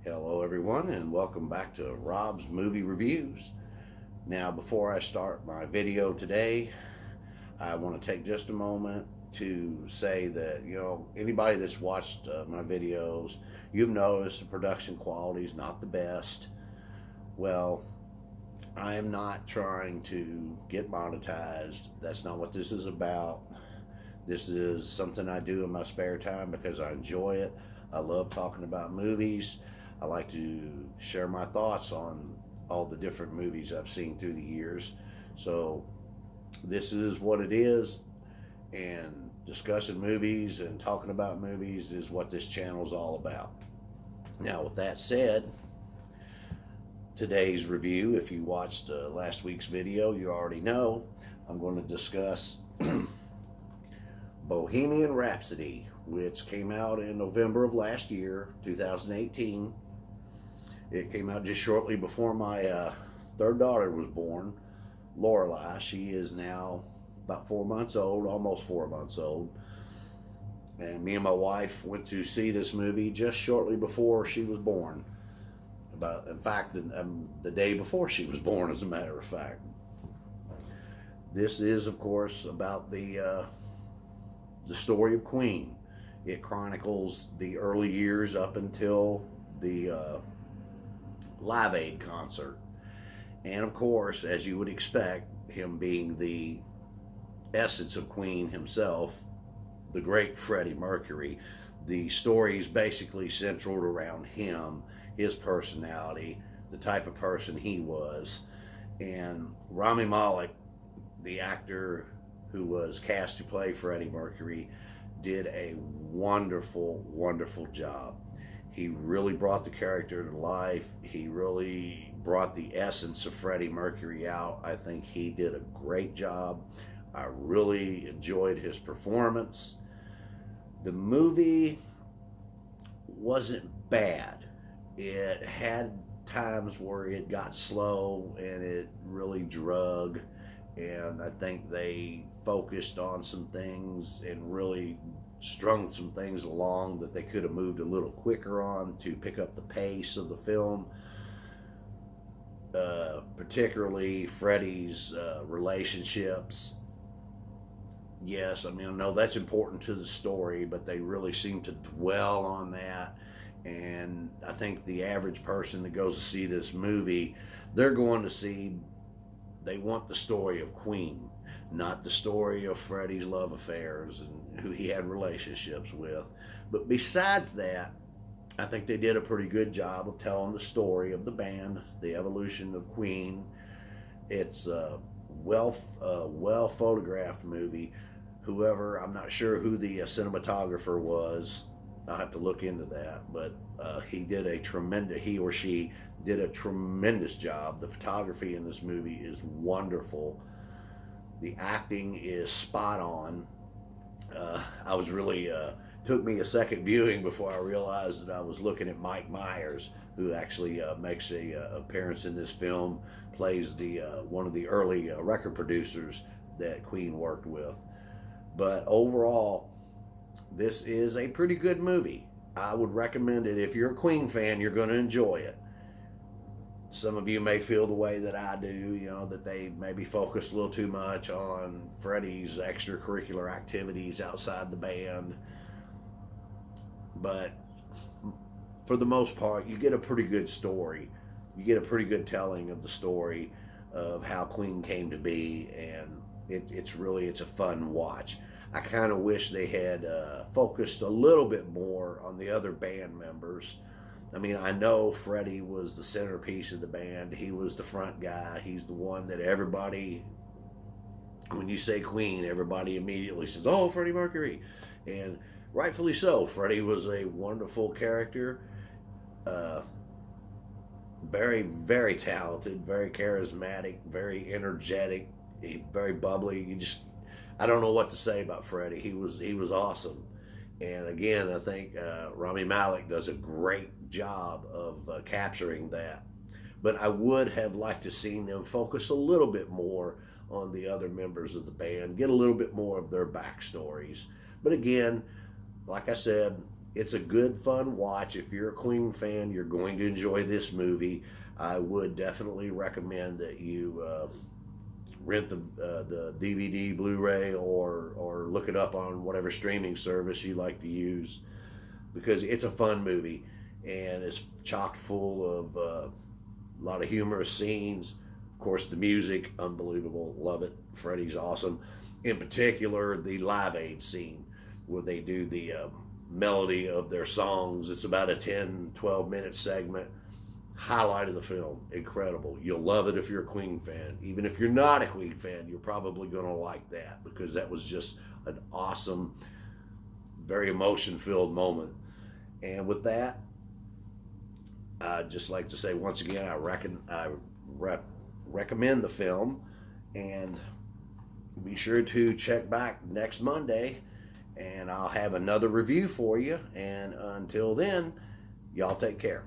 Hello everyone and welcome back to Rob's Movie Reviews. Now before I start my video today, I want to take just a moment to say that, anybody that's watched my videos, you've noticed the production quality is not the best. Well, I am not trying to get monetized. That's not what this is about. This is something I do in my spare time because I enjoy it. I love talking about movies. I like to share my thoughts on all the different movies I've seen through the years. So this is what it is, and discussing movies and talking about movies is what this channel is all about. Now, with that said, today's review, if you watched last week's video, you already know I'm going to discuss Bohemian Rhapsody, which came out in November of last year, 2018. It came out just shortly before my third daughter was born, Lorelai. She is now about 4 months old, almost 4 months old. And me and my wife went to see this movie just shortly before she was born. In fact, the day before she was born, as a matter of fact. This is, of course, about the story of Queen. It chronicles the early years up until the Live Aid concert. And of course, as you would expect, him being the essence of Queen himself, the great Freddie Mercury, the story is basically centered around him, his personality, the type of person he was. And Rami Malek, the actor who was cast to play Freddie Mercury, did a wonderful, wonderful job. He really brought the character to life. He really brought the essence of Freddie Mercury out. I think he did a great job. I really enjoyed his performance. The movie wasn't bad. It had times where it got slow and it really drug. And I think they focused on some things and really strung some things along that they could have moved a little quicker on to pick up the pace of the film. Particularly Freddie's relationships. Yes, I know that's important to the story, but they really seem to dwell on that. And I think the average person that goes to see this movie, they want the story of Queen, not the story of Freddie's love affairs and who he had relationships with. But besides that, I think they did a pretty good job of telling the story of the band, the evolution of Queen. It's a well photographed movie. I'm not sure who the cinematographer was. I'll have to look into that, but he or she did a tremendous job. The photography in this movie is wonderful. The acting is spot on. I was really took me a second viewing before I realized that I was looking at Mike Myers, who actually makes a appearance in this film, plays the one of the early record producers that Queen worked with. But overall, this is a pretty good movie. I would recommend it. If you're a Queen fan, you're going to enjoy it. Some of you may feel the way that I do, that they maybe focus a little too much on Freddie's extracurricular activities outside the band. But for the most part, you get a pretty good story. You get a pretty good telling of the story of how Queen came to be, and it's a fun watch. I kind of wish they had focused a little bit more on the other band members. I know Freddie was the centerpiece of the band. He was the front guy. He's the one that everybody, when you say Queen, everybody immediately says, "Oh, Freddie Mercury." And rightfully so. Freddie was a wonderful character. Very, very talented, very charismatic, very energetic, very bubbly. I don't know what to say about Freddie. He was awesome. And again, I think Rami Malek does a great job of capturing that. But I would have liked to seen them focus a little bit more on the other members of the band, get a little bit more of their backstories. But again, like I said, it's a good, fun watch. If you're a Queen fan, you're going to enjoy this movie. I would definitely recommend that you rent the DVD, Blu-ray, or look it up on whatever streaming service you like to use, because it's a fun movie and it's chock full of a lot of humorous scenes. Of course, the music, unbelievable. Love it. Freddie's awesome. In particular, the Live Aid scene where they do the melody of their songs. It's about a 10-12 minute segment. Highlight of the film. Incredible. You'll love it if you're a Queen fan. Even if you're not a Queen fan, you're probably going to like that, because that was just an awesome, very emotion-filled moment. And with that, I'd just like to say once again, I recommend the film, and be sure to check back next Monday, and I'll have another review for you. And until then, y'all take care.